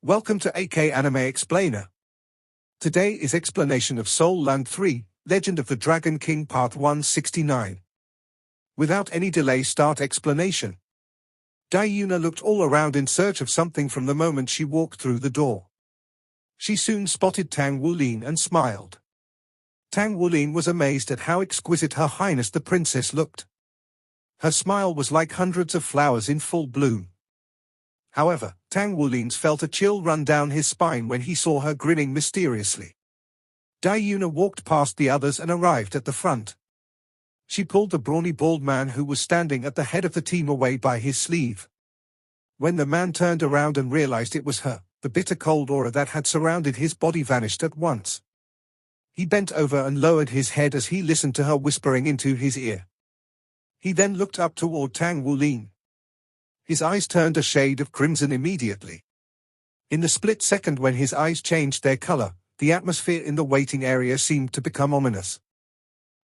Welcome to AK Anime Explainer. Today is explanation of Soul Land 3, Legend of the Dragon King Part 169. Without any delay, start explanation. Dai-Yuna looked all around in search of something from the moment she walked through the door. She soon spotted Tang Wulin and smiled. Tang Wulin was amazed at how exquisite Her Highness the Princess looked. Her smile was like hundreds of flowers in full bloom. However, Tang Wulin felt a chill run down his spine when he saw her grinning mysteriously. Dai-Yuna walked past the others and arrived at the front. She pulled the brawny bald man who was standing at the head of the team away by his sleeve. When the man turned around and realized it was her, the bitter cold aura that had surrounded his body vanished at once. He bent over and lowered his head as he listened to her whispering into his ear. He then looked up toward Tang Wulin. His eyes turned a shade of crimson immediately. In the split second when his eyes changed their color, the atmosphere in the waiting area seemed to become ominous.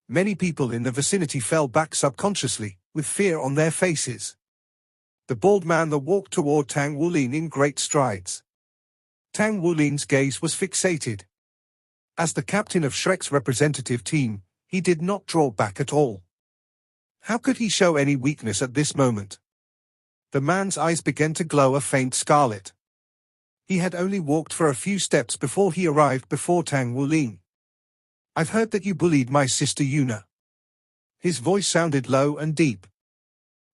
Many people in the vicinity fell back subconsciously, with fear on their faces. The bald man walked toward Tang Wulin in great strides. Tang Wulin's gaze was fixated. As the captain of Shrek's representative team, he did not draw back at all. How could he show any weakness at this moment? The man's eyes began to glow a faint scarlet. He had only walked for a few steps before he arrived before Tang Wulin. "I've heard that you bullied my sister Yuna." His voice sounded low and deep.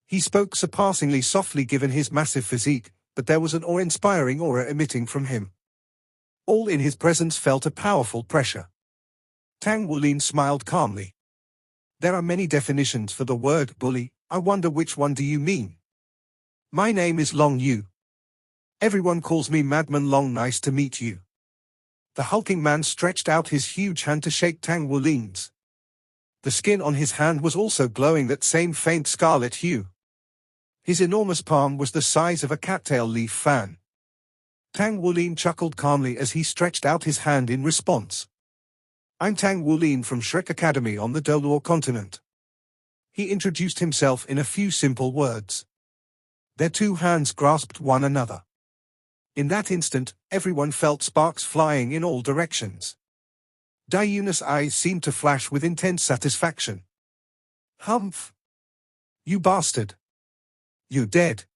He spoke surpassingly softly given his massive physique, but there was an awe-inspiring aura emitting from him. All in his presence felt a powerful pressure. Tang Wulin smiled calmly. "There are many definitions for the word bully. I wonder which one do you mean?" "My name is Long Yu. Everyone calls me Madman Long. Nice to meet you." The hulking man stretched out his huge hand to shake Tang Wulin's. The skin on his hand was also glowing that same faint scarlet hue. His enormous palm was the size of a cattail leaf fan. Tang Wulin chuckled calmly as he stretched out his hand in response. "I'm Tang Wulin from Shrek Academy on the Dolor continent." He introduced himself in a few simple words. Their two hands grasped one another. In that instant, everyone felt sparks flying in all directions. Dai-Yuna's eyes seemed to flash with intense satisfaction. "Humph! You bastard! You're dead!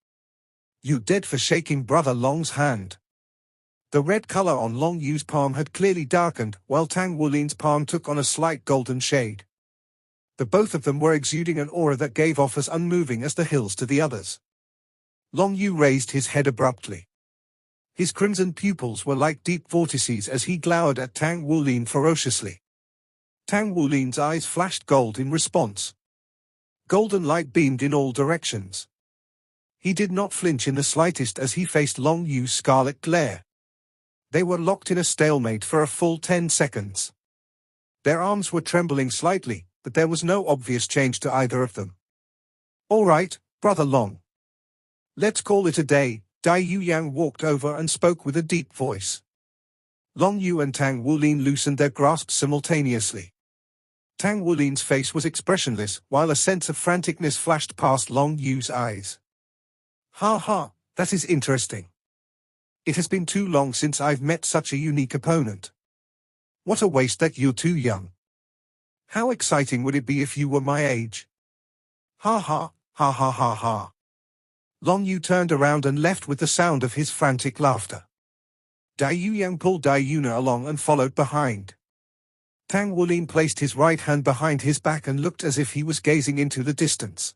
You're dead for shaking Brother Long's hand." The red color on Long Yu's palm had clearly darkened, while Tang Wulin's palm took on a slight golden shade. The both of them were exuding an aura that gave off as unmoving as the hills to the others. Long Yu raised his head abruptly. His crimson pupils were like deep vortices as he glowered at Tang Wulin ferociously. Tang Wulin's eyes flashed gold in response. Golden light beamed in all directions. He did not flinch in the slightest as he faced Long Yu's scarlet glare. They were locked in a stalemate for a full 10 seconds. Their arms were trembling slightly, but there was no obvious change to either of them. "All right, Brother Long. Let's call it a day." Dai-Yu Yang walked over and spoke with a deep voice. Long Yu and Tang Wulin loosened their grasps simultaneously. Tang Wulin's face was expressionless, while a sense of franticness flashed past Long Yu's eyes. "Ha ha, that is interesting. It has been too long since I've met such a unique opponent. What a waste that you're too young. How exciting would it be if you were my age? Ha ha, ha ha ha ha." Long Yu turned around and left with the sound of his frantic laughter. Dai-Yu Yang pulled Dai-Yuna along and followed behind. Tang Wulin placed his right hand behind his back and looked as if he was gazing into the distance.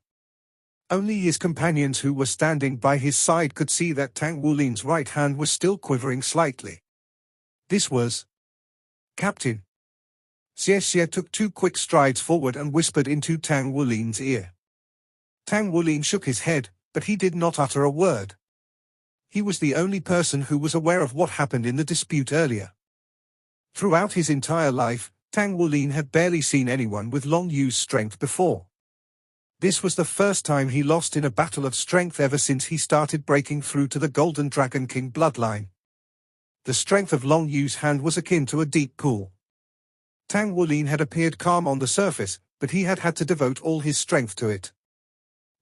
Only his companions who were standing by his side could see that Tang Wulin's right hand was still quivering slightly. This was Captain. Xie took 2 quick strides forward and whispered into Tang Wulin's ear. Tang Wulin shook his head, but he did not utter a word. He was the only person who was aware of what happened in the dispute earlier. Throughout his entire life, Tang Wulin had barely seen anyone with Long Yu's strength before. This was the first time he lost in a battle of strength ever since he started breaking through to the Golden Dragon King bloodline. The strength of Long Yu's hand was akin to a deep pool. Tang Wulin had appeared calm on the surface, but he had had to devote all his strength to it.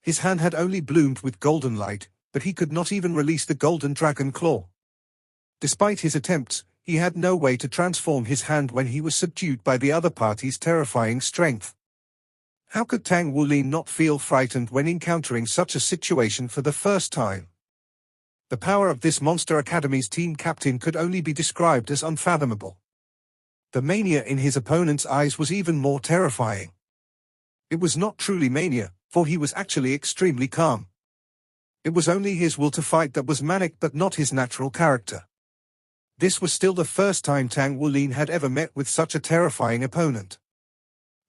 His hand had only bloomed with golden light, but he could not even release the golden dragon claw. Despite his attempts, he had no way to transform his hand when he was subdued by the other party's terrifying strength. How could Tang Wulin not feel frightened when encountering such a situation for the first time? The power of this Monster Academy's team captain could only be described as unfathomable. The mania in his opponent's eyes was even more terrifying. It was not truly mania, for he was actually extremely calm. It was only his will to fight that was manic but not his natural character. This was still the first time Tang Wulin had ever met with such a terrifying opponent.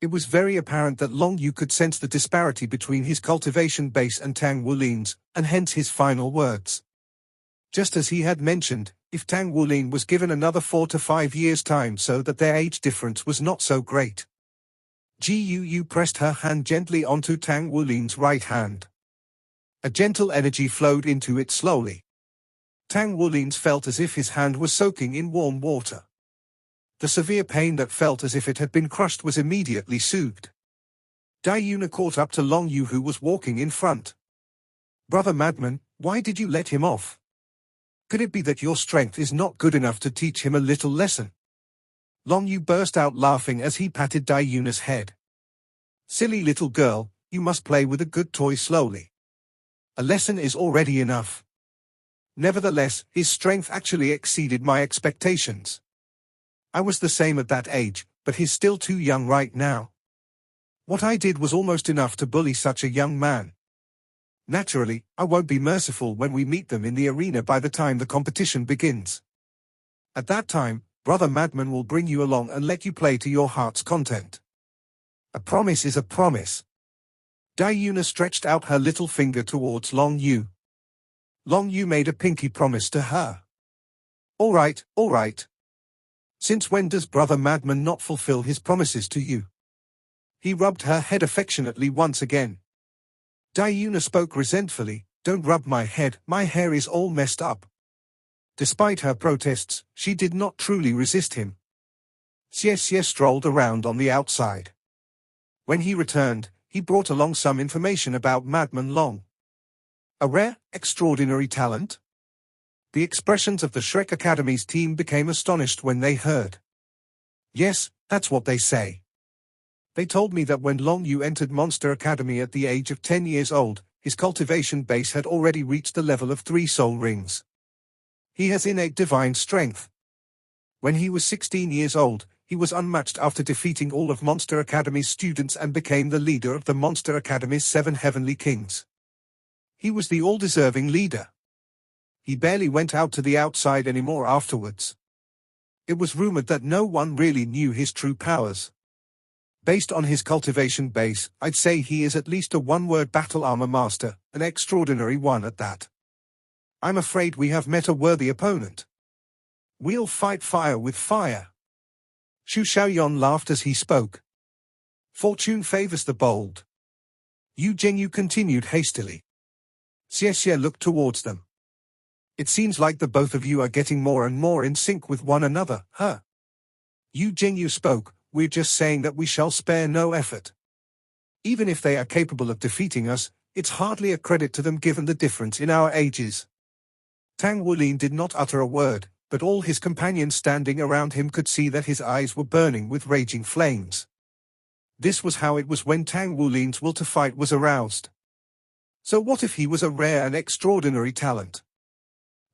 It was very apparent that Long Yu could sense the disparity between his cultivation base and Tang Wulin's, and hence his final words. Just as he had mentioned, if Tang Wulin was given another 4 to 5 years' time so that their age difference was not so great. Gu pressed her hand gently onto Tang Wulin's right hand. A gentle energy flowed into it slowly. Tang Wulin's felt as if his hand was soaking in warm water. The severe pain that felt as if it had been crushed was immediately soothed. Daiyuna caught up to Long Yu, who was walking in front. "Brother Madman, why did you let him off? Could it be that your strength is not good enough to teach him a little lesson?" Long Yu burst out laughing as he patted Daiyuna's head. "Silly little girl, you must play with a good toy slowly. A lesson is already enough." Nevertheless, his strength actually exceeded my expectations. I was the same at that age, but he's still too young right now. What I did was almost enough to bully such a young man. Naturally, I won't be merciful when we meet them in the arena by the time the competition begins. At that time, Brother Madman will bring you along and let you play to your heart's content. A promise is a promise. Daiyuna stretched out her little finger towards Long Yu. Long Yu made a pinky promise to her. All right. Since when does Brother Madman not fulfill his promises to you?" He rubbed her head affectionately once again. Daiyuna spoke resentfully, "Don't rub my head, my hair is all messed up." Despite her protests, she did not truly resist him. Xie strolled around on the outside. When he returned, he brought along some information about Madman Long. A rare, extraordinary talent? The expressions of the Shrek Academy's team became astonished when they heard. "Yes, that's what they say. They told me that when Long Yu entered Monster Academy at the age of 10 years old, his cultivation base had already reached the level of 3 soul rings. He has innate divine strength. When he was 16 years old, he was unmatched after defeating all of Monster Academy's students and became the leader of the Monster Academy's 7 Heavenly Kings. He was the all-deserving leader. He barely went out to the outside anymore afterwards. It was rumored that no one really knew his true powers. Based on his cultivation base, I'd say he is at least a one-word battle armor master, an extraordinary one at that. I'm afraid we have met a worthy opponent. We'll fight fire with fire." Xu Xiaoyan laughed as he spoke. "Fortune favors the bold." Yu Zhengyu continued hastily. Xie looked towards them. "It seems like the both of you are getting more and more in sync with one another, huh?" Yu Zhengyu spoke, "We're just saying that we shall spare no effort. Even if they are capable of defeating us, it's hardly a credit to them given the difference in our ages." Tang Wulin did not utter a word, but all his companions standing around him could see that his eyes were burning with raging flames. This was how it was when Tang Wulin's will to fight was aroused. So what if he was a rare and extraordinary talent?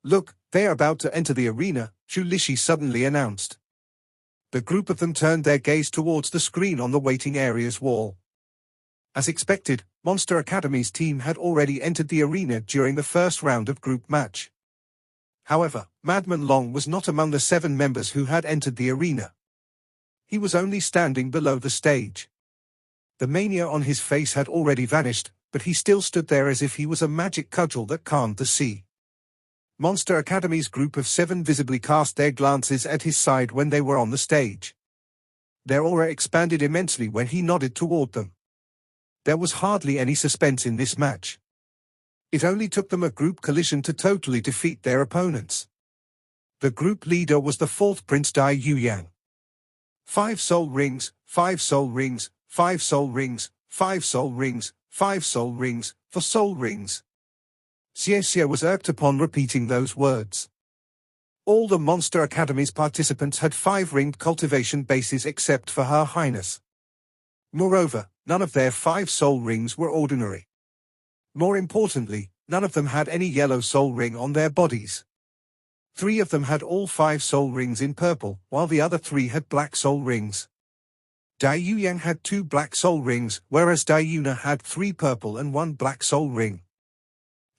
"Look, they are about to enter the arena," Xu Lishi suddenly announced. The group of them turned their gaze towards the screen on the waiting area's wall. As expected, Monster Academy's team had already entered the arena during the first round of group match. However, Madman Long was not among the 7 members who had entered the arena. He was only standing below the stage. The mania on his face had already vanished, but he still stood there as if he was a magic cudgel that calmed the sea. Monster Academy's group of 7 visibly cast their glances at his side when they were on the stage. Their aura expanded immensely when he nodded toward them. There was hardly any suspense in this match. It only took them a group collision to totally defeat their opponents. The group leader was the 4th Prince Dai Yuyang. 5 soul rings, 5 soul rings, 5 soul rings, 5 soul rings, 5 soul rings, for soul rings. Xie was irked upon repeating those words. All the Monster Academy's participants had 5 ringed cultivation bases except for Her Highness. Moreover, none of their 5 soul rings were ordinary. More importantly, none of them had any yellow soul ring on their bodies. 3 of them had all 5 soul rings in purple, while the other 3 had black soul rings. Dai Yuyang had 2 black soul rings, whereas Dai Yuna had 3 purple and 1 black soul ring.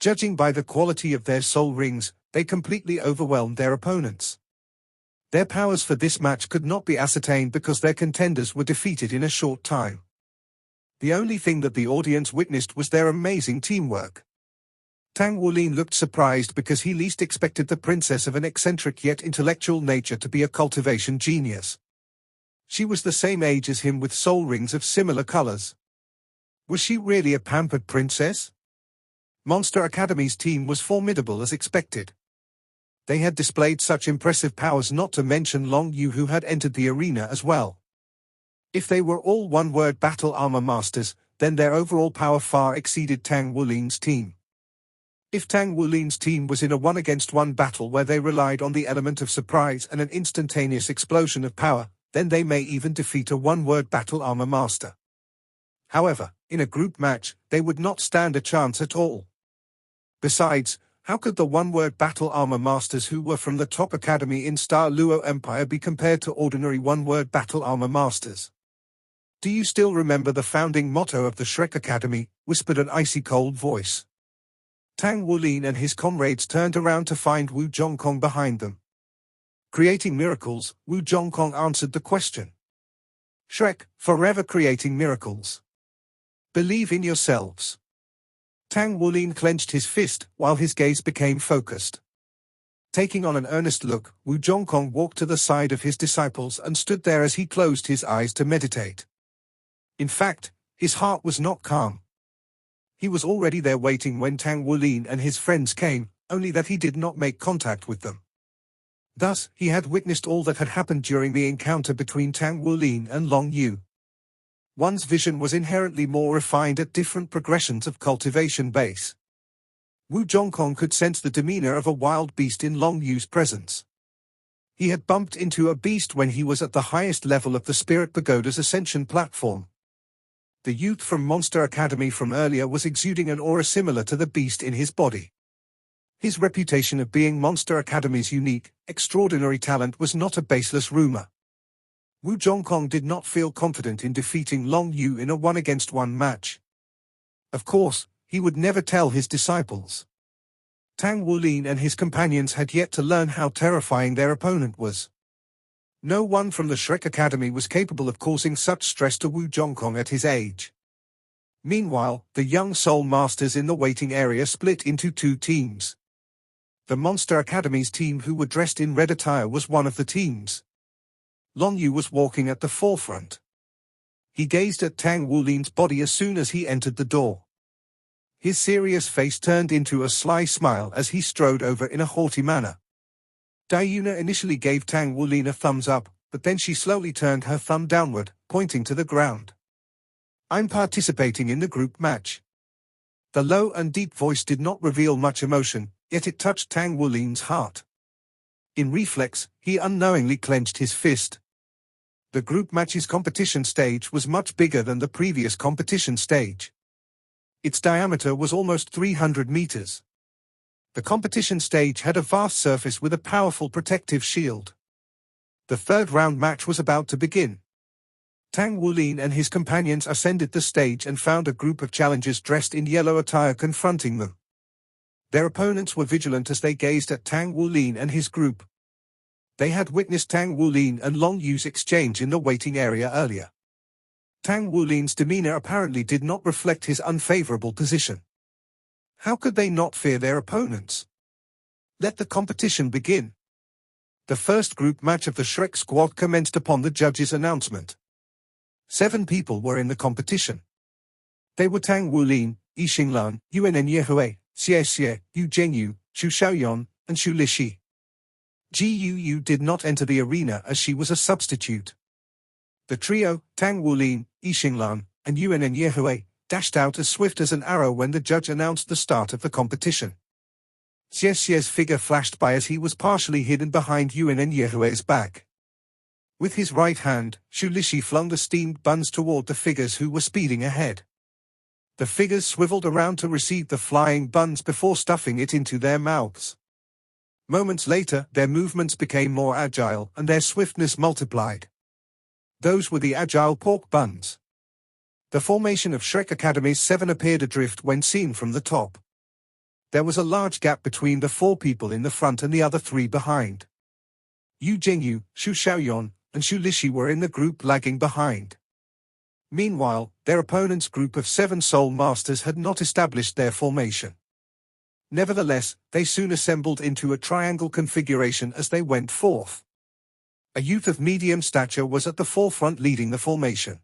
Judging by the quality of their soul rings, they completely overwhelmed their opponents. Their powers for this match could not be ascertained because their contenders were defeated in a short time. The only thing that the audience witnessed was their amazing teamwork. Tang Wulin looked surprised because he least expected the princess of an eccentric yet intellectual nature to be a cultivation genius. She was the same age as him with soul rings of similar colors. Was she really a pampered princess? Monster Academy's team was formidable as expected. They had displayed such impressive powers, not to mention Long Yu, who had entered the arena as well. If they were all one-word battle armor masters, then their overall power far exceeded Tang Wulin's team. If Tang Wulin's team was in a 1-against-1 battle where they relied on the element of surprise and an instantaneous explosion of power, then they may even defeat a one-word battle armor master. However, in a group match, they would not stand a chance at all. Besides, how could the one-word battle armor masters who were from the top academy in Star Luo Empire be compared to ordinary one-word battle armor masters? Do you still remember the founding motto of the Shrek Academy? Whispered an icy-cold voice. Tang Wulin and his comrades turned around to find Wu Zhongkong behind them. Creating miracles, Wu Zhongkong answered the question. Shrek, forever creating miracles. Believe in yourselves. Tang Wulin clenched his fist, while his gaze became focused. Taking on an earnest look, Wu Zhongkong walked to the side of his disciples and stood there as he closed his eyes to meditate. In fact, his heart was not calm. He was already there waiting when Tang Wulin and his friends came, only that he did not make contact with them. Thus, he had witnessed all that had happened during the encounter between Tang Wulin and Long Yu. One's vision was inherently more refined at different progressions of cultivation base. Wu Zhongkong could sense the demeanor of a wild beast in Long Yu's presence. He had bumped into a beast when he was at the highest level of the Spirit Pagoda's ascension platform. The youth from Monster Academy from earlier was exuding an aura similar to the beast in his body. His reputation of being Monster Academy's unique, extraordinary talent was not a baseless rumor. Wu Zhongkong did not feel confident in defeating Long Yu in a 1-against-1 match. Of course, he would never tell his disciples. Tang Wulin and his companions had yet to learn how terrifying their opponent was. No one from the Shrek Academy was capable of causing such stress to Wu Zhongkong at his age. Meanwhile, the young soul masters in the waiting area split into 2 teams. The Monster Academy's team, who were dressed in red attire, was one of the teams. Long Yu was walking at the forefront. He gazed at Tang Wulin's body as soon as he entered the door. His serious face turned into a sly smile as he strode over in a haughty manner. Dai Yuna initially gave Tang Wulin a thumbs up, but then she slowly turned her thumb downward, pointing to the ground. I'm participating in the group match. The low and deep voice did not reveal much emotion, yet it touched Tang Wulin's heart. In reflex, he unknowingly clenched his fist. The group match's competition stage was much bigger than the previous competition stage. Its diameter was almost 300 meters. The competition stage had a vast surface with a powerful protective shield. The 3rd round match was about to begin. Tang Wulin and his companions ascended the stage and found a group of challengers dressed in yellow attire confronting them. Their opponents were vigilant as they gazed at Tang Wulin and his group. They had witnessed Tang Wulin and Long Yu's exchange in the waiting area earlier. Tang Wulin's demeanor apparently did not reflect his unfavorable position. How could they not fear their opponents? Let the competition begin. The first group match of the Shrek squad commenced upon the judge's announcement. 7 people were in the competition. They were Tang Wulin, Yi Xinglan, Yuan Yehui, Xie Xie, Yu Zhengyu, Xu Xiaoyan, and Xu Lixi. Ji Yu did not enter the arena as she was a substitute. The trio, Tang Wulin, Yi Xinglan, and Yuan Yehui, dashed out as swift as an arrow when the judge announced the start of the competition. Xie's figure flashed by as he was partially hidden behind Yuan and Yehue's back. With his right hand, Shu Lixi flung the steamed buns toward the figures who were speeding ahead. The figures swiveled around to receive the flying buns before stuffing it into their mouths. Moments later, their movements became more agile and their swiftness multiplied. Those were the agile pork buns. The formation of Shrek Academy's 7 appeared adrift when seen from the top. There was a large gap between the 4 people in the front and the other 3 behind. Yu Jingyu, Shu Xiaoyan, and Shu Lixi were in the group lagging behind. Meanwhile, their opponent's group of 7 Soul Masters had not established their formation. Nevertheless, they soon assembled into a triangle configuration as they went forth. A youth of medium stature was at the forefront leading the formation.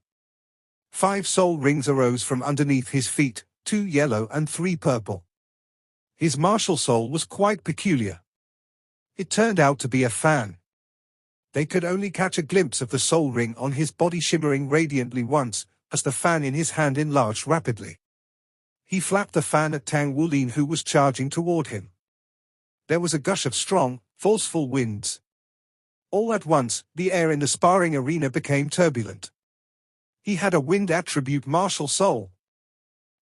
5 soul rings arose from underneath his feet, 2 yellow and 3 purple. His martial soul was quite peculiar. It turned out to be a fan. They could only catch a glimpse of the soul ring on his body shimmering radiantly once, as the fan in his hand enlarged rapidly. He flapped the fan at Tang Wulin, who was charging toward him. There was a gush of strong, forceful winds. All at once, the air in the sparring arena became turbulent. He had a wind attribute martial soul.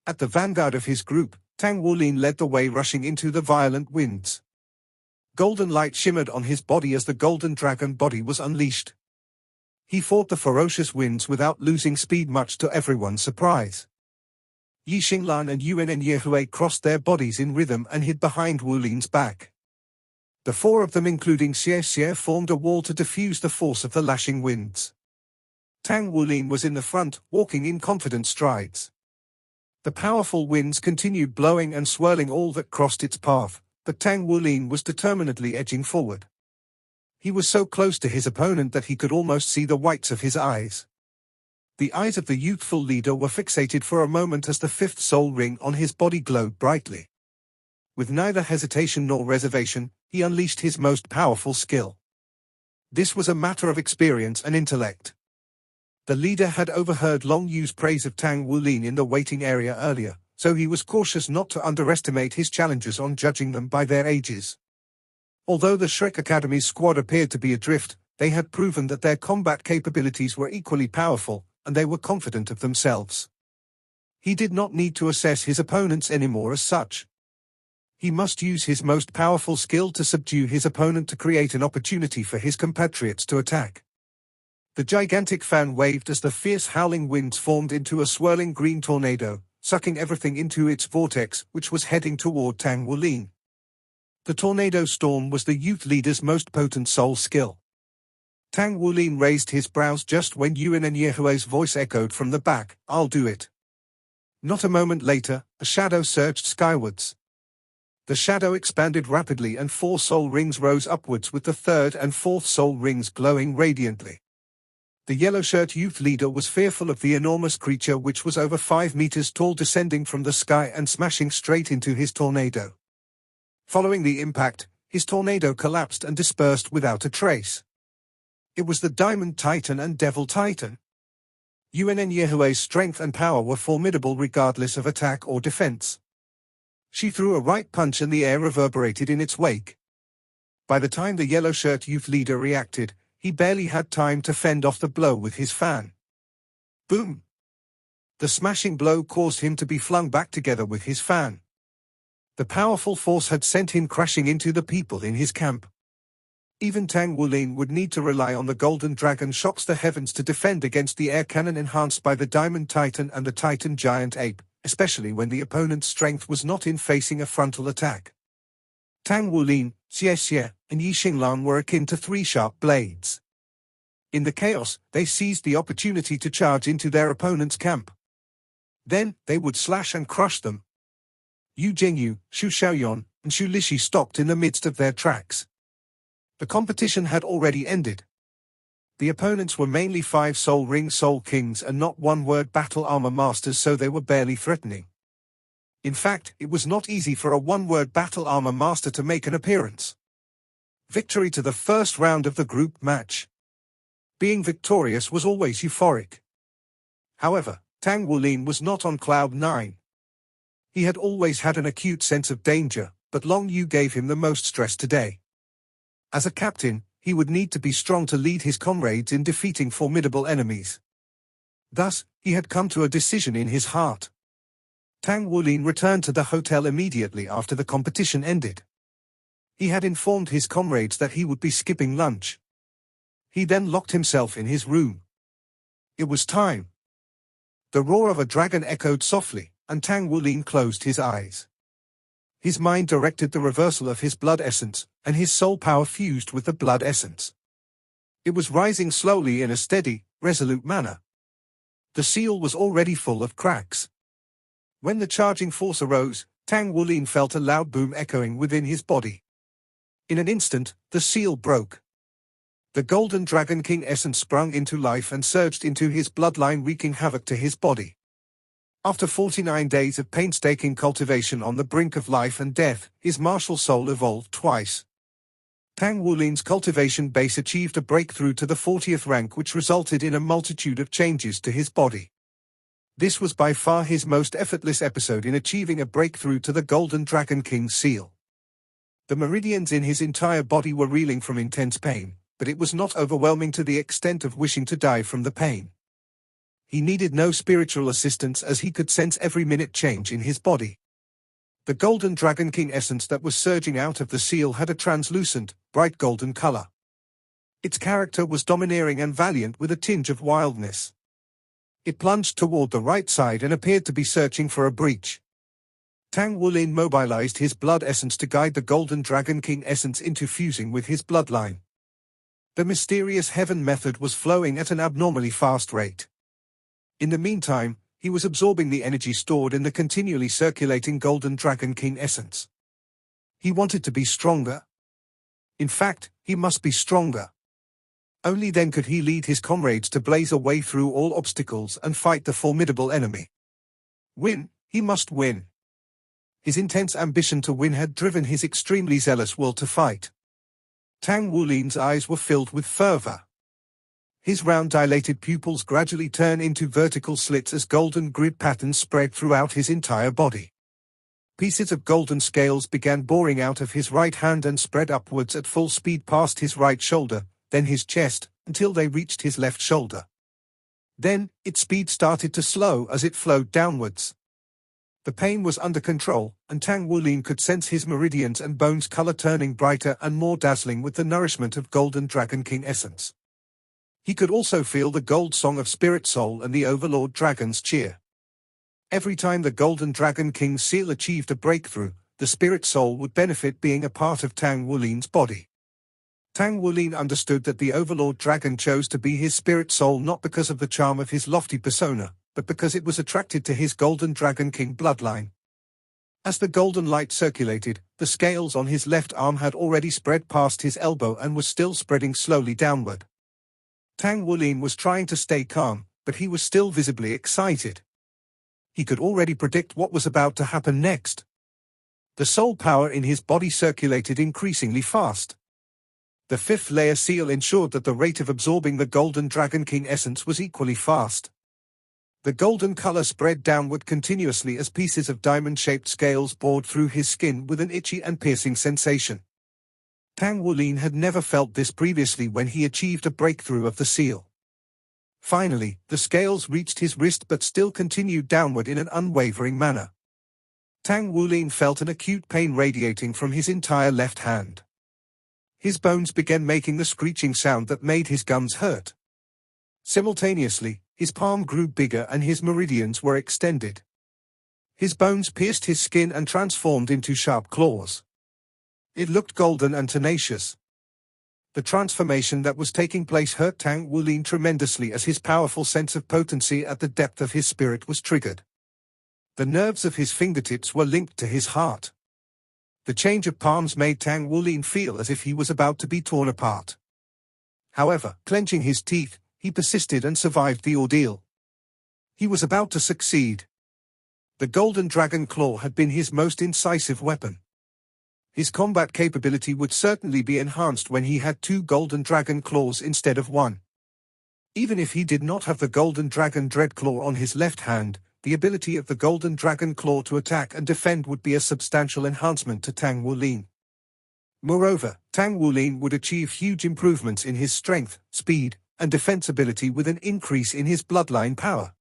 At the vanguard of his group, Tang Wulin led the way, rushing into the violent winds. Golden light shimmered on his body as the golden dragon body was unleashed. He fought the ferocious winds without losing speed, much to everyone's surprise. Yi Xinglan and Yuan and Yehue crossed their bodies in rhythm and hid behind Wulin's back. The 4 of them, including Xie, formed a wall to diffuse the force of the lashing winds. Tang Wulin was in the front, walking in confident strides. The powerful winds continued blowing and swirling all that crossed its path, but Tang Wulin was determinedly edging forward. He was so close to his opponent that he could almost see the whites of his eyes. The eyes of the youthful leader were fixated for a moment as the 5th soul ring on his body glowed brightly. With neither hesitation nor reservation, he unleashed his most powerful skill. This was a matter of experience and intellect. The leader had overheard Long Yu's praise of Tang Wulin in the waiting area earlier, so he was cautious not to underestimate his challengers on judging them by their ages. Although the Shrek Academy's squad appeared to be adrift, they had proven that their combat capabilities were equally powerful, and they were confident of themselves. He did not need to assess his opponents anymore as such. He must use his most powerful skill to subdue his opponent to create an opportunity for his compatriots to attack. The gigantic fan waved as the fierce howling winds formed into a swirling green tornado, sucking everything into its vortex, which was heading toward Tang Wulin. The tornado storm was the youth leader's most potent soul skill. Tang Wulin raised his brows just when Yuan and Yehue's voice echoed from the back, "I'll do it." Not a moment later, a shadow surged skywards. The shadow expanded rapidly and 4 soul rings rose upwards, with the 3rd and 4th soul rings glowing radiantly. The yellow-shirt youth leader was fearful of the enormous creature, which was over 5 meters tall, descending from the sky and smashing straight into his tornado. Following the impact, his tornado collapsed and dispersed without a trace. It was the Diamond Titan and Devil Titan. Yuan and Yehue's strength and power were formidable regardless of attack or defense. She threw a right punch and the air reverberated in its wake. By the time the yellow-shirt youth leader reacted, he barely had time to fend off the blow with his fan. Boom! The smashing blow caused him to be flung back together with his fan. The powerful force had sent him crashing into the people in his camp. Even Tang Wulin would need to rely on the Golden Dragon shocks the heavens to defend against the air cannon enhanced by the Diamond Titan and the Titan Giant Ape, especially when the opponent's strength was not in facing a frontal attack. Tang Wulin, Xie, and Yi Xinglan were akin to 3 sharp blades. In the chaos, they seized the opportunity to charge into their opponent's camp. Then, they would slash and crush them. Yu Jingyu, Shu Xiaoyan, and Shu Lixi stopped in the midst of their tracks. The competition had already ended. The opponents were mainly 5 Soul Ring Soul Kings and not one-word battle armor masters, so they were barely threatening. In fact, it was not easy for a one-word battle armor master to make an appearance. Victory to the first round of the group match. Being victorious was always euphoric. However, Tang Wulin was not on cloud 9. He had always had an acute sense of danger, but Long Yu gave him the most stress today. As a captain, he would need to be strong to lead his comrades in defeating formidable enemies. Thus, he had come to a decision in his heart. Tang Wulin returned to the hotel immediately after the competition ended. He had informed his comrades that he would be skipping lunch. He then locked himself in his room. It was time. The roar of a dragon echoed softly, and Tang Wulin closed his eyes. His mind directed the reversal of his blood essence, and his soul power fused with the blood essence. It was rising slowly in a steady, resolute manner. The seal was already full of cracks. When the charging force arose, Tang Wulin felt a loud boom echoing within his body. In an instant, the seal broke. The Golden Dragon King essence sprung into life and surged into his bloodline, wreaking havoc to his body. After 49 days of painstaking cultivation on the brink of life and death, his martial soul evolved twice. Tang Wulin's cultivation base achieved a breakthrough to the 40th rank, which resulted in a multitude of changes to his body. This was by far his most effortless episode in achieving a breakthrough to the Golden Dragon King seal. The meridians in his entire body were reeling from intense pain, but it was not overwhelming to the extent of wishing to die from the pain. He needed no spiritual assistance, as he could sense every minute change in his body. The Golden Dragon King essence that was surging out of the seal had a translucent, bright golden color. Its character was domineering and valiant with a tinge of wildness. It plunged toward the right side and appeared to be searching for a breach. Tang Wulin mobilized his blood essence to guide the Golden Dragon King essence into fusing with his bloodline. The mysterious heaven method was flowing at an abnormally fast rate. In the meantime, he was absorbing the energy stored in the continually circulating Golden Dragon King essence. He wanted to be stronger. In fact, he must be stronger. Only then could he lead his comrades to blaze a way through all obstacles and fight the formidable enemy. Win, he must win. His intense ambition to win had driven his extremely zealous will to fight. Tang Wulin's eyes were filled with fervor. His round dilated pupils gradually turned into vertical slits as golden grid patterns spread throughout his entire body. Pieces of golden scales began boring out of his right hand and spread upwards at full speed past his right shoulder, then his chest, until they reached his left shoulder. Then, its speed started to slow as it flowed downwards. The pain was under control, and Tang Wulin could sense his meridians and bones color turning brighter and more dazzling with the nourishment of Golden Dragon King essence. He could also feel the gold song of Spirit Soul and the Overlord Dragon's cheer. Every time the Golden Dragon King's seal achieved a breakthrough, the Spirit Soul would benefit being a part of Tang Wulin's body. Tang Wulin understood that the Overlord Dragon chose to be his Spirit Soul not because of the charm of his lofty persona, but because it was attracted to his Golden Dragon King bloodline. As the golden light circulated, the scales on his left arm had already spread past his elbow and was still spreading slowly downward. Tang Wulin was trying to stay calm, but he was still visibly excited. He could already predict what was about to happen next. The soul power in his body circulated increasingly fast. The fifth layer seal ensured that the rate of absorbing the Golden Dragon King essence was equally fast. The golden color spread downward continuously as pieces of diamond-shaped scales bored through his skin with an itchy and piercing sensation. Tang Wulin had never felt this previously when he achieved a breakthrough of the seal. Finally, the scales reached his wrist but still continued downward in an unwavering manner. Tang Wulin felt an acute pain radiating from his entire left hand. His bones began making the screeching sound that made his gums hurt. Simultaneously, his palm grew bigger and his meridians were extended. His bones pierced his skin and transformed into sharp claws. It looked golden and tenacious. The transformation that was taking place hurt Tang Wulin tremendously as his powerful sense of potency at the depth of his spirit was triggered. The nerves of his fingertips were linked to his heart. The change of palms made Tang Wulin feel as if he was about to be torn apart. However, clenching his teeth, he persisted and survived the ordeal. He was about to succeed. The Golden Dragon Claw had been his most incisive weapon. His combat capability would certainly be enhanced when he had 2 Golden Dragon Claws instead of 1. Even if he did not have the Golden Dragon Dread Claw on his left hand, the ability of the Golden Dragon Claw to attack and defend would be a substantial enhancement to Tang Wulin. Moreover, Tang Wulin would achieve huge improvements in his strength, speed, and defense ability with an increase in his bloodline power.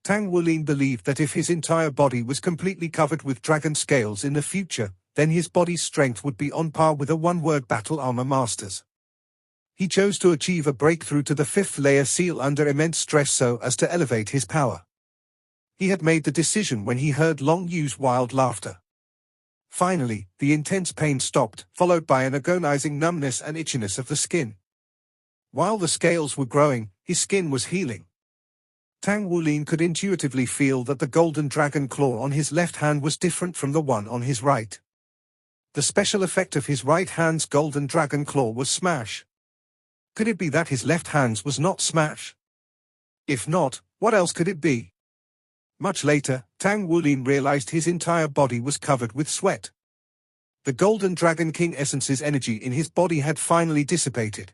Tang Wulin believed that if his entire body was completely covered with dragon scales in the future, then his body's strength would be on par with a one-word battle armor master's. He chose to achieve a breakthrough to the 5th layer seal under immense stress so as to elevate his power. He had made the decision when he heard Long Yu's wild laughter. Finally, the intense pain stopped, followed by an agonizing numbness and itchiness of the skin. While the scales were growing, his skin was healing. Tang Wulin could intuitively feel that the Golden Dragon Claw on his left hand was different from the one on his right. The special effect of his right hand's Golden Dragon Claw was Smash. Could it be that his left hand's was not Smash? If not, what else could it be? Much later, Tang Wulin realized his entire body was covered with sweat. The Golden Dragon King Essence's energy in his body had finally dissipated.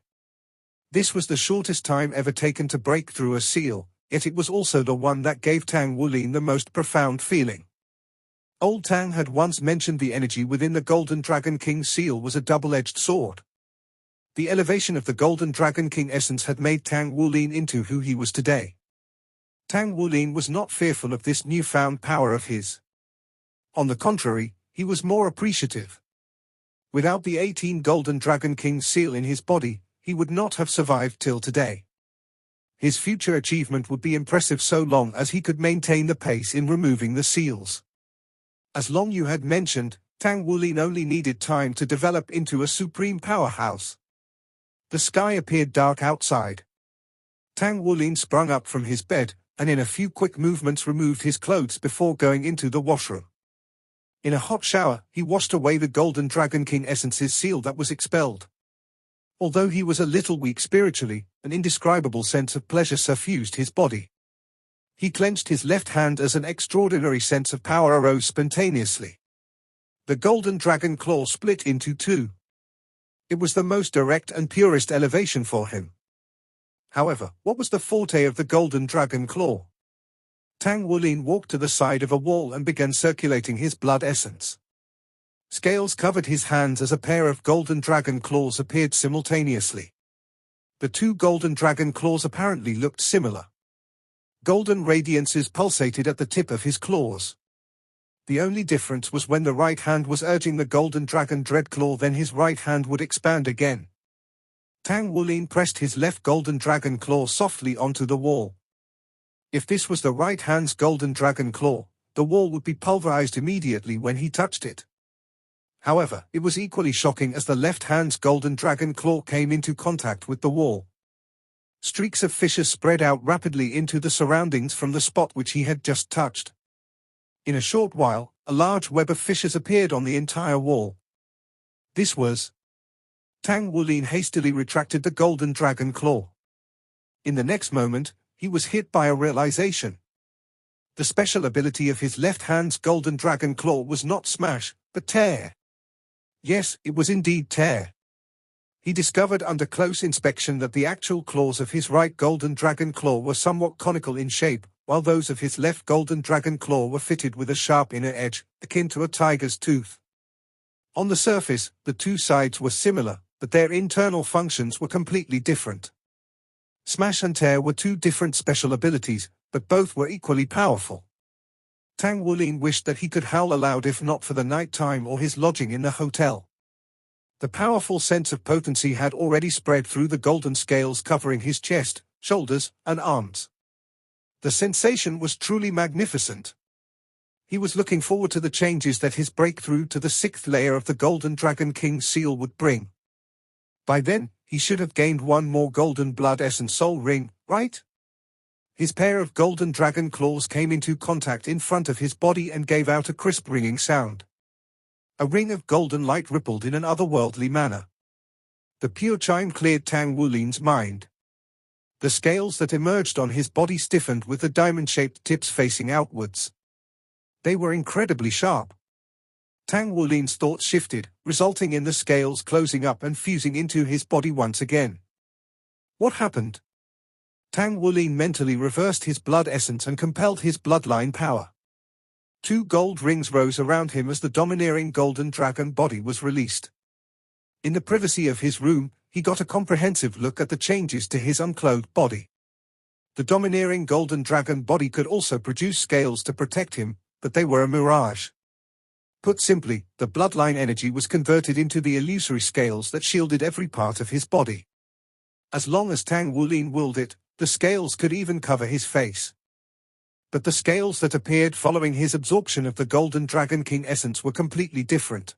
This was the shortest time ever taken to break through a seal, yet it was also the one that gave Tang Wulin the most profound feeling. Old Tang had once mentioned the energy within the Golden Dragon King's seal was a double-edged sword. The elevation of the Golden Dragon King essence had made Tang Wulin into who he was today. Tang Wulin was not fearful of this newfound power of his. On the contrary, he was more appreciative. Without the 18 Golden Dragon King's seal in his body, he would not have survived till today. His future achievement would be impressive so long as he could maintain the pace in removing the seals. As Long Yu had mentioned, Tang Wulin only needed time to develop into a supreme powerhouse. The sky appeared dark outside. Tang Wulin sprung up from his bed, and in a few quick movements removed his clothes before going into the washroom. In a hot shower, he washed away the Golden Dragon King Essence's seal that was expelled. Although he was a little weak spiritually, an indescribable sense of pleasure suffused his body. He clenched his left hand as an extraordinary sense of power arose spontaneously. The Golden Dragon Claw split into two. It was the most direct and purest elevation for him. However, what was the forte of the Golden Dragon Claw? Tang Wulin walked to the side of a wall and began circulating his blood essence. Scales covered his hands as a pair of Golden Dragon Claws appeared simultaneously. The two Golden Dragon Claws apparently looked similar. Golden radiances pulsated at the tip of his claws. The only difference was when the right hand was urging the Golden Dragon Dread Claw, then his right hand would expand again. Tang Wulin pressed his left Golden Dragon Claw softly onto the wall. If this was the right hand's Golden Dragon Claw, the wall would be pulverized immediately when he touched it. However, it was equally shocking as the left hand's Golden Dragon Claw came into contact with the wall. Streaks of fissures spread out rapidly into the surroundings from the spot which he had just touched. In a short while, a large web of fissures appeared on the entire wall. This was... Tang Wulin hastily retracted the Golden Dragon Claw. In the next moment, he was hit by a realization. The special ability of his left hand's Golden Dragon Claw was not Smash, but Tear. Yes, it was indeed Tear. He discovered under close inspection that the actual claws of his right Golden Dragon Claw were somewhat conical in shape, while those of his left Golden Dragon Claw were fitted with a sharp inner edge, akin to a tiger's tooth. On the surface, the two sides were similar, but their internal functions were completely different. Smash and Tear were two different special abilities, but both were equally powerful. Tang Wulin wished that he could howl aloud if not for the night time or his lodging in the hotel. The powerful sense of potency had already spread through the golden scales covering his chest, shoulders, and arms. The sensation was truly magnificent. He was looking forward to the changes that his breakthrough to the 6th layer of the Golden Dragon King's seal would bring. By then, he should have gained one more Golden Blood Essence Soul Ring, right? His pair of Golden Dragon Claws came into contact in front of his body and gave out a crisp ringing sound. A ring of golden light rippled in an otherworldly manner. The pure chime cleared Tang Wulin's mind. The scales that emerged on his body stiffened with the diamond-shaped tips facing outwards. They were incredibly sharp. Tang Wulin's thoughts shifted, resulting in the scales closing up and fusing into his body once again. What happened? Tang Wulin mentally reversed his blood essence and compelled his bloodline power. 2 gold rings rose around him as the domineering golden dragon body was released. In the privacy of his room, he got a comprehensive look at the changes to his unclothed body. The domineering golden dragon body could also produce scales to protect him, but they were a mirage. Put simply, the bloodline energy was converted into the illusory scales that shielded every part of his body. As long as Tang Wulin willed it, the scales could even cover his face. But the scales that appeared following his absorption of the Golden Dragon King essence were completely different.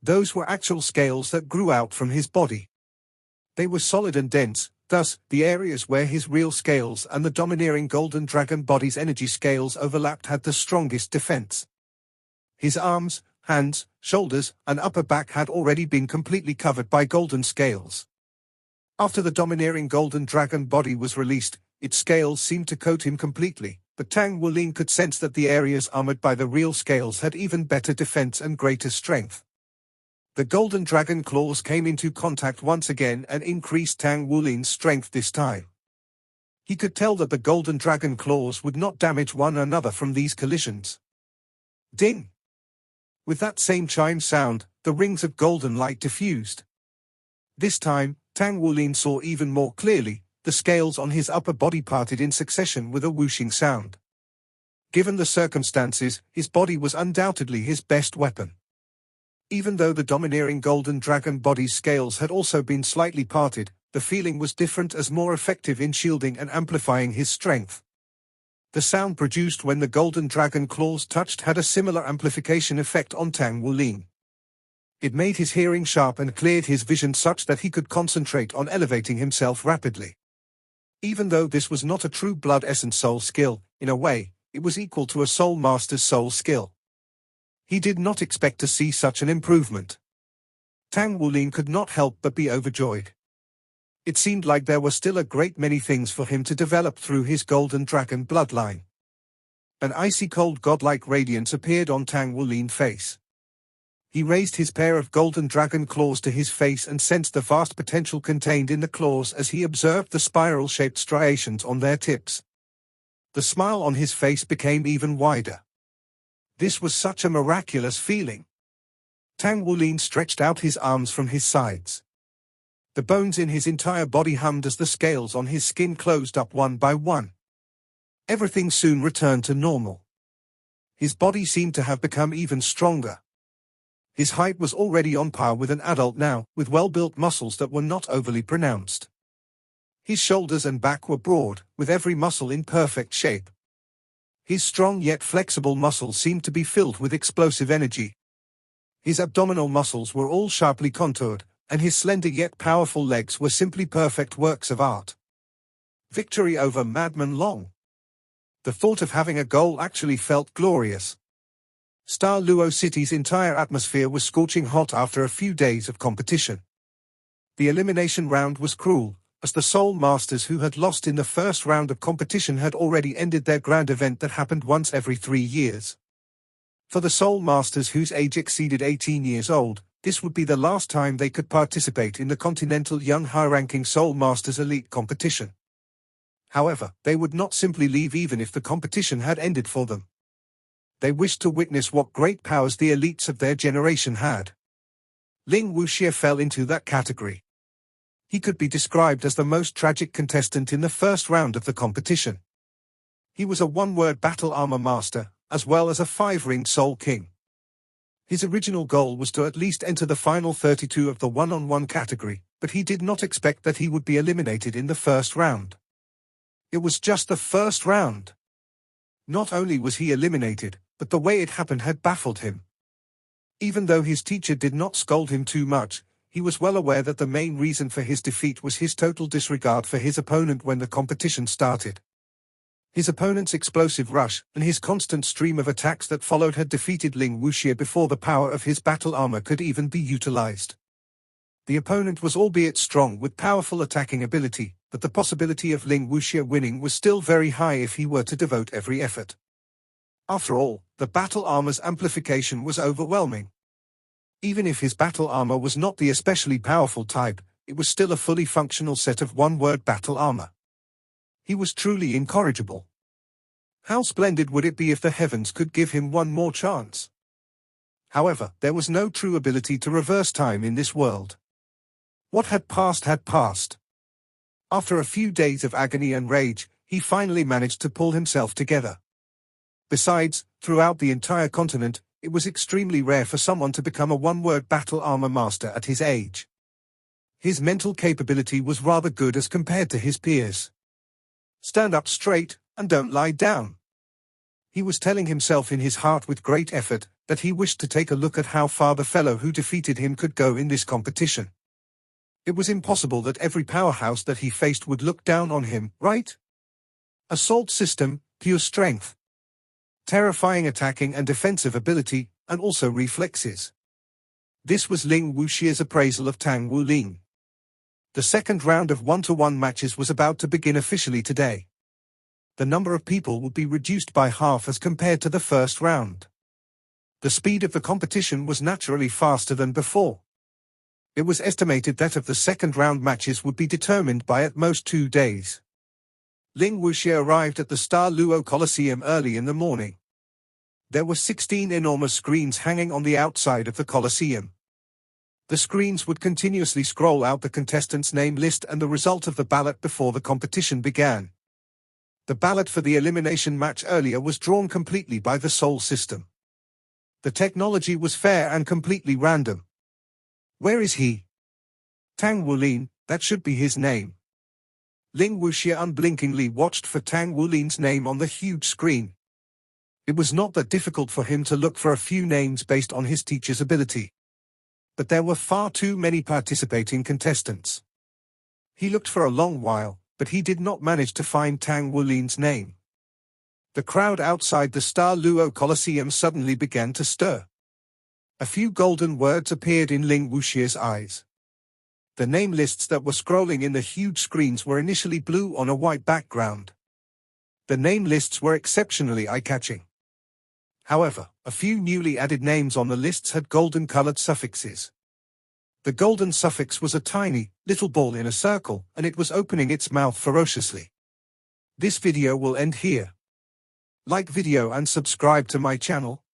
Those were actual scales that grew out from his body. They were solid and dense, thus, the areas where his real scales and the domineering Golden Dragon body's energy scales overlapped had the strongest defense. His arms, hands, shoulders, and upper back had already been completely covered by golden scales. After the domineering Golden Dragon body was released, its scales seemed to coat him completely, but Tang Wulin could sense that the areas armored by the real scales had even better defense and greater strength. The Golden Dragon claws came into contact once again and increased Tang Wulin's strength this time. He could tell that the Golden Dragon claws would not damage one another from these collisions. Ding! With that same chime sound, the rings of golden light diffused. This time, Tang Wulin saw even more clearly. The scales on his upper body parted in succession with a whooshing sound. Given the circumstances, his body was undoubtedly his best weapon. Even though the domineering Golden Dragon body's scales had also been slightly parted, the feeling was different as more effective in shielding and amplifying his strength. The sound produced when the Golden Dragon claws touched had a similar amplification effect on Tang Wulin. It made his hearing sharp and cleared his vision such that he could concentrate on elevating himself rapidly. Even though this was not a true blood essence soul skill, in a way, it was equal to a soul master's soul skill. He did not expect to see such an improvement. Tang Wulin could not help but be overjoyed. It seemed like there were still a great many things for him to develop through his Golden Dragon bloodline. An icy cold godlike radiance appeared on Tang Wulin's face. He raised his pair of Golden Dragon claws to his face and sensed the vast potential contained in the claws as he observed the spiral-shaped striations on their tips. The smile on his face became even wider. This was such a miraculous feeling. Tang Wulin stretched out his arms from his sides. The bones in his entire body hummed as the scales on his skin closed up one by one. Everything soon returned to normal. His body seemed to have become even stronger. His height was already on par with an adult now, with well-built muscles that were not overly pronounced. His shoulders and back were broad, with every muscle in perfect shape. His strong yet flexible muscles seemed to be filled with explosive energy. His abdominal muscles were all sharply contoured, and his slender yet powerful legs were simply perfect works of art. Victory over Madman Long. The thought of having a goal actually felt glorious. Star Luo City's entire atmosphere was scorching hot after a few days of competition. The elimination round was cruel, as the Soul Masters who had lost in the first round of competition had already ended their grand event that happened once every 3 years. For the Soul Masters whose age exceeded 18 years old, this would be the last time they could participate in the Continental Young High-Ranking Soul Masters Elite competition. However, they would not simply leave even if the competition had ended for them. They wished to witness what great powers the elites of their generation had. Ling Wuxie fell into that category. He could be described as the most tragic contestant in the first round of the competition. He was a one-word battle armor master, as well as a 5-ringed Soul King. His original goal was to at least enter the final 32 of the one-on-one category, but he did not expect that he would be eliminated in the first round. It was just the first round. Not only was he eliminated, but the way it happened had baffled him. Even though his teacher did not scold him too much, he was well aware that the main reason for his defeat was his total disregard for his opponent when the competition started. His opponent's explosive rush and his constant stream of attacks that followed had defeated Ling Wuxie before the power of his battle armor could even be utilized. The opponent was albeit strong with powerful attacking ability, but the possibility of Ling Wuxie winning was still very high if he were to devote every effort. After all, the battle armor's amplification was overwhelming. Even if his battle armor was not the especially powerful type, it was still a fully functional set of one-word battle armor. He was truly incorrigible. How splendid would it be if the heavens could give him one more chance? However, there was no true ability to reverse time in this world. What had passed had passed. After a few days of agony and rage, he finally managed to pull himself together. Besides, throughout the entire continent, it was extremely rare for someone to become a one-word battle armor master at his age. His mental capability was rather good as compared to his peers. Stand up straight, and don't lie down. He was telling himself in his heart with great effort that he wished to take a look at how far the fellow who defeated him could go in this competition. It was impossible that every powerhouse that he faced would look down on him, right? Assault system, pure strength. Terrifying attacking and defensive ability, and also reflexes. This was Ling Wuxie's appraisal of Tang Wulin. The second round of 1-to-1 matches was about to begin officially today. The number of people would be reduced by half as compared to the first round. The speed of the competition was naturally faster than before. It was estimated that of the second round matches would be determined by at most 2 days. Ling Wuxie arrived at the Star Luo Coliseum early in the morning. There were 16 enormous screens hanging on the outside of the Coliseum. The screens would continuously scroll out the contestants' name list and the result of the ballot before the competition began. The ballot for the elimination match earlier was drawn completely by the Soul system. The technology was fair and completely random. Where is he? Tang Wulin, that should be his name. Ling Wuxie unblinkingly watched for Tang Wulin's name on the huge screen. It was not that difficult for him to look for a few names based on his teacher's ability. But there were far too many participating contestants. He looked for a long while, but he did not manage to find Tang Wulin's name. The crowd outside the Star Luo Coliseum suddenly began to stir. A few golden words appeared in Ling Wuxie's eyes. The name lists that were scrolling in the huge screens were initially blue on a white background. The name lists were exceptionally eye-catching. However, a few newly added names on the lists had golden-colored suffixes. The golden suffix was a tiny, little ball in a circle, and it was opening its mouth ferociously. This video will end here. Like video and subscribe to my channel.